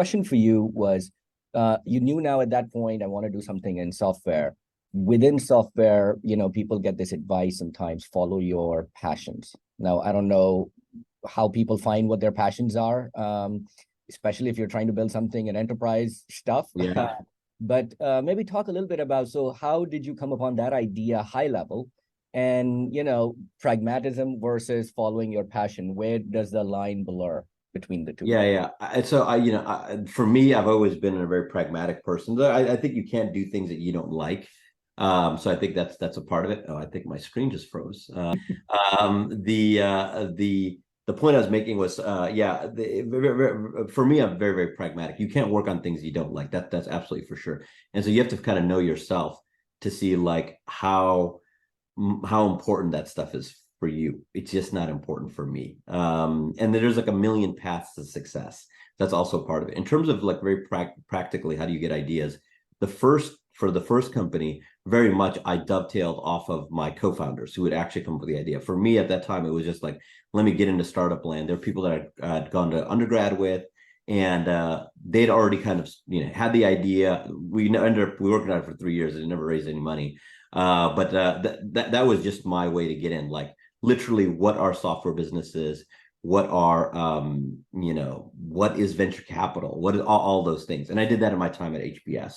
question for you was, you knew now at that point, I want to do something in software. Within software, people get this advice sometimes, follow your passions. Now, I don't know how people find what their passions are, especially if you're trying to build something in enterprise stuff. Yeah. But maybe talk a little bit about, so how did you come upon that idea high level? And, pragmatism versus following your passion, where does the line blur between the two? Yeah. So for me, I've always been a very pragmatic person. I think you can't do things that you don't like. So I think that's a part of it. Oh, I think my screen just froze. The point I was making was, for me, I'm very, very pragmatic. You can't work on things you don't like. That's absolutely for sure. And so you have to kind of know yourself to see like how important that stuff is for you. It's just not important for me. And there's like a million paths to success. That's also part of it. In terms of like very practically, how do you get ideas? For the first company, very much I dovetailed off of my co-founders who would actually come up with the idea. For me at that time, it was just like, let me get into startup land. There are people that I'd gone to undergrad with, and they'd already kind of had the idea. We worked on it for 3 years. It never raised any money. But that was just my way to get in. Like literally, what are software businesses? What are what is venture capital? What is all those things? And I did that in my time at HBS.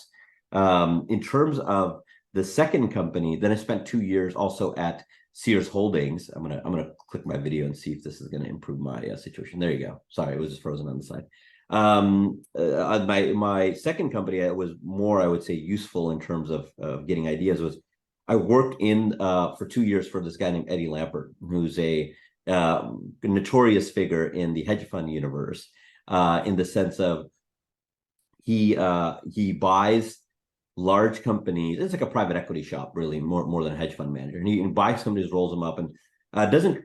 In terms of the second company, then I spent 2 years also at Sears Holdings. I'm gonna click my video and see if this is gonna improve my situation. There you go. Sorry, it was just frozen on the side. My second company was more, I would say, useful in terms of getting ideas. Was I worked in for 2 years for this guy named Eddie Lampert, who's a notorious figure in the hedge fund universe, in the sense of he buys large companies. It's like a private equity shop, really, more than a hedge fund manager. And he buys companies, rolls them up, and doesn't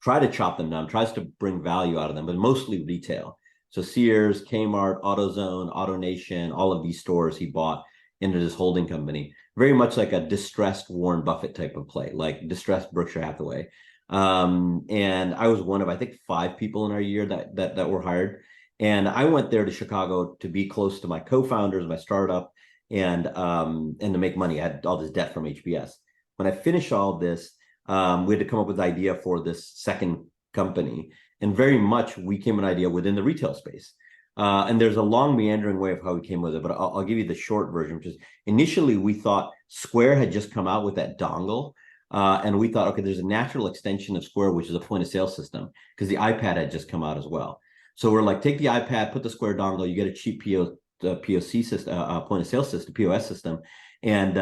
try to chop them down, tries to bring value out of them, but mostly retail. So Sears, Kmart, AutoZone, AutoNation, all of these stores he bought into this holding company, very much like a distressed Warren Buffett type of play, like distressed Berkshire Hathaway. And I was one of, I think, 5 people in our year that were hired. And I went there to Chicago to be close to my co-founders, my startup, and to make money. I had all this debt from HBS. When I finished all this, we had to come up with an idea for this second company. And very much we came with an idea within the retail space. And there's a long meandering way of how we came with it, but I'll give you the short version, which is initially we thought Square had just come out with that dongle. And we thought, okay, there's a natural extension of Square, which is a point of sale system, because the iPad had just come out as well. So we're like, take the iPad, put the Square dongle, you get a cheap POC system, point of sale system, POS system, and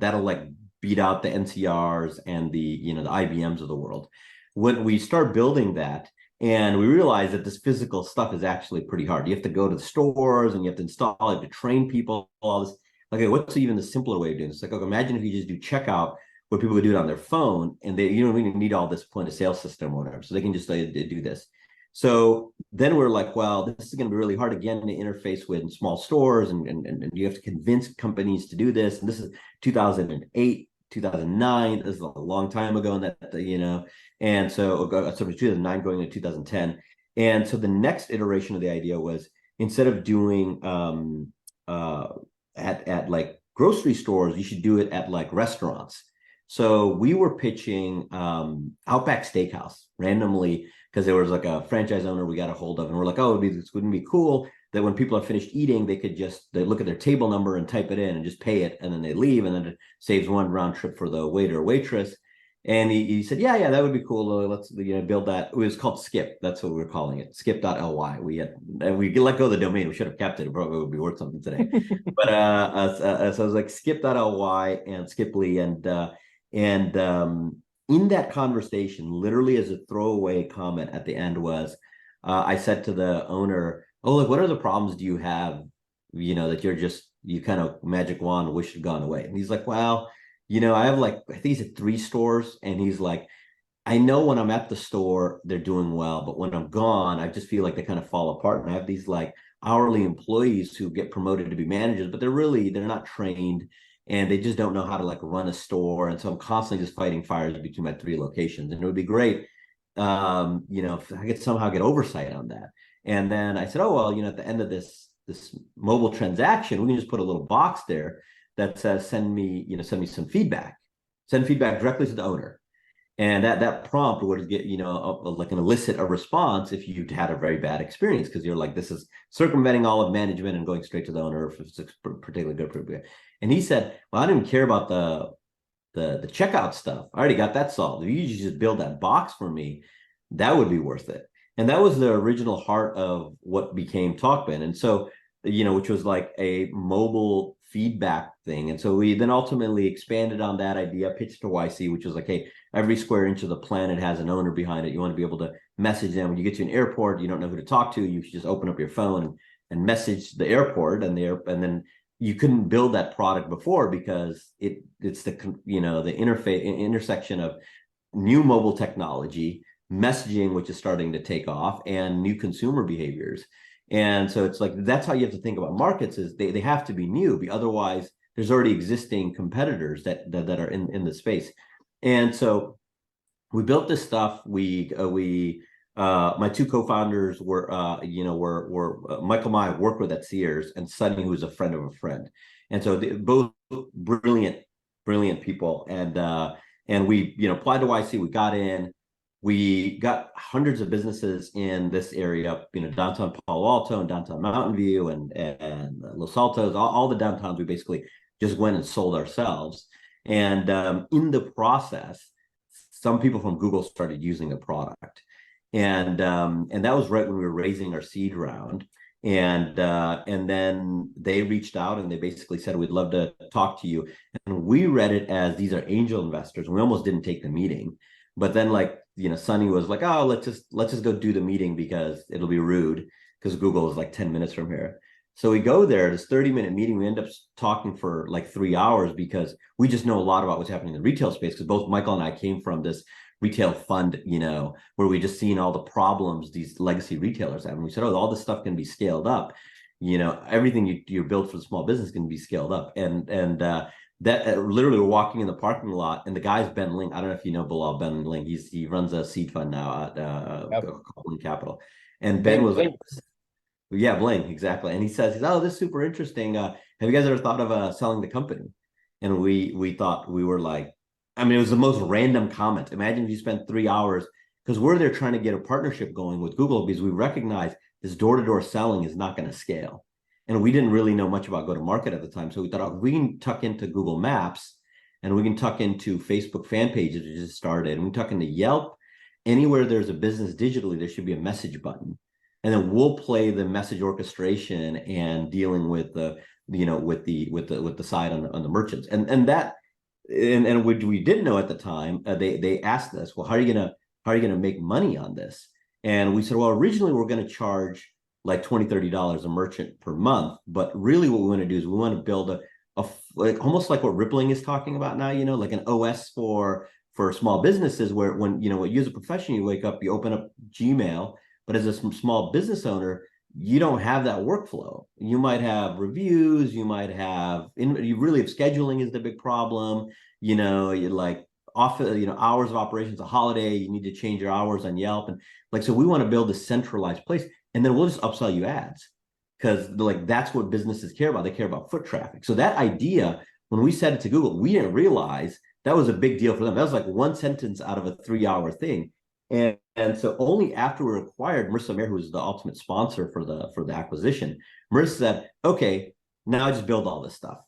that'll like beat out the NCRs and the the IBMs of the world. When we start building that, and we realize that this physical stuff is actually pretty hard. You have to go to the stores and you have to install it, you have to train people, all this. Okay, what's even the simpler way of doing this? It's like, okay, imagine if you just do checkout where people would do it on their phone, and you don't really need all this point of sale system or whatever. So they can just do this. So then we're like, well, this is going to be really hard again to interface with small stores, and you have to convince companies to do this. And this is 2008, 2009. This is a long time ago, and and so 2009 going into 2010. And so the next iteration of the idea was, instead of doing at like grocery stores, you should do it at like restaurants. So we were pitching Outback Steakhouse randomly, because there was like a franchise owner we got a hold of, and we're like, oh, wouldn't be cool that when people are finished eating, they look at their table number and type it in and just pay it, and then they leave, and then it saves one round trip for the waiter or waitress. And he said, yeah, that would be cool. Let's build that. It was called Skip. That's what we were calling it, skip.ly. We let go of the domain. We should have kept it. It probably would be worth something today. But so I was like skip.ly and Skiply, and in that conversation, literally as a throwaway comment at the end was, I said to the owner, oh, look, what other problems do you have, that you kind of magic wand wish had gone away? And he's like, well, I have I think he's at 3 stores. And he's like, I know when I'm at the store, they're doing well, but when I'm gone, I just feel like they kind of fall apart. And I have these like hourly employees who get promoted to be managers, but they're not trained, and they just don't know how to like run a store. And so I'm constantly just fighting fires between my 3 locations. And it would be great, if I could somehow get oversight on that. And then I said, oh, well, at the end of this mobile transaction, we can just put a little box there that says, send me some feedback, send feedback directly to the owner. And that prompt would get, like an elicit a response if you'd had a very bad experience, because you're like, this is circumventing all of management and going straight to the owner if it's particularly good. And he said, well, I didn't care about the checkout stuff. I already got that solved. If you just build that box for me, that would be worth it. And that was the original heart of what became TalkBin. And so, which was like a mobile feedback thing. And so we then ultimately expanded on that idea, pitched to YC, which was like, hey, every square inch of the planet has an owner behind it. You want to be able to message them when you get to an airport. You don't know who to talk to. You should just open up your phone and message the airport, and then you couldn't build that product before because it's the the intersection of new mobile technology, messaging, which is starting to take off, and new consumer behaviors. And so it's like, that's how you have to think about markets, is they have to be new, otherwise there's already existing competitors that are in the space. And so we built this stuff. My two co-founders were Michael and I worked with at Sears, and Sunny, who was a friend of a friend. And so both brilliant people. And we, applied to YC, we got in. We got hundreds of businesses in this area, downtown Palo Alto and downtown Mountain View and Los Altos, all the downtowns. We basically just went and sold ourselves. And in the process, some people from Google started using the product. And that was right when we were raising our seed round. And then they reached out and they basically said, we'd love to talk to you. And we read it as, these are angel investors. We almost didn't take the meeting. But then, Sunny was like, oh, let's just go do the meeting because it'll be rude, because Google is like 10 minutes from here. So we go there, this 30-minute meeting. We end up talking for like 3 hours because we just know a lot about what's happening in the retail space, because both Michael and I came from this retail fund, where we just seen all the problems these legacy retailers have. And we said, oh, all this stuff can be scaled up. Everything you build for the small business can be scaled up. And that literally we're walking in the parking lot, and the guy's Ben Ling. I don't know if you know Bilal Ben Ling. He runs a seed fund now at Lux Capital. And Ben was like, yeah, Blaine, exactly. And he says, oh, this is super interesting. Have you guys ever thought of selling the company? And we thought, we were like, it was the most random comment. Imagine if you spent 3 hours, because we're there trying to get a partnership going with Google, because we recognize this door-to-door selling is not going to scale. And we didn't really know much about go-to-market at the time. So we thought, oh, we can tuck into Google Maps, and we can tuck into Facebook fan pages that just started, and we tuck into Yelp. Anywhere there's a business digitally, there should be a message button. And then we'll play the message orchestration and dealing with the side on the merchants. And what we didn't know at the time, they asked us, well, how are you gonna make money on this? And we said, well, originally we're going to charge like $20-$30 a merchant per month, but really what we want to do is we want to build like almost like what Rippling is talking about now, like an OS for small businesses, where when you as a professional, you wake up, you open up Gmail, but as a small business owner, you don't have that workflow. You might have reviews, you really have scheduling is the big problem. You like hours of operations, a holiday, you need to change your hours on Yelp. And so we want to build a centralized place, and then we'll just upsell you ads, because that's what businesses care about. They care about foot traffic. So that idea, when we said it to Google, we didn't realize that was a big deal for them. That was like one sentence out of a 3-hour thing. And so only after we acquired, Marissa Mayer, who was the ultimate sponsor for the acquisition, Marissa said, okay, now I just build all this stuff.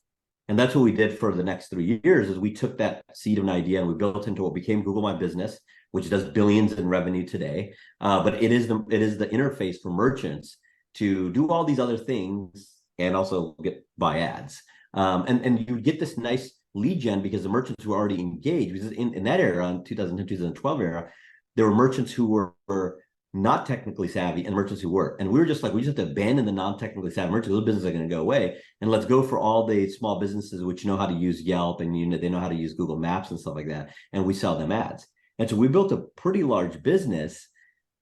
And that's what we did for the next 3 years, is we took that seed of an idea and we built into what became Google My Business, which does billions in revenue today. But it is the interface for merchants to do all these other things and also buy ads. And you get this nice lead gen, because the merchants who are already engaged, because in that era, in 2010, 2012 era, there were merchants who were not technically savvy and merchants who were. And we were just like, we just have to abandon the non-technically savvy merchants. Those businesses are going to go away. And let's go for all the small businesses which know how to use Yelp, and they know how to use Google Maps and stuff like that. And we sell them ads. And so we built a pretty large business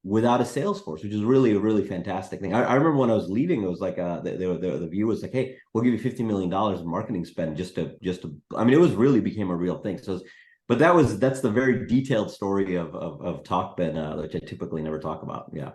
without a sales force, which is really a really fantastic thing. I remember when I was leaving, it was like the view was like, hey, we'll give you $50 million in marketing spend just to it was really became a real thing. So but that's the very detailed story of TalkBin, which I typically never talk about. Yeah.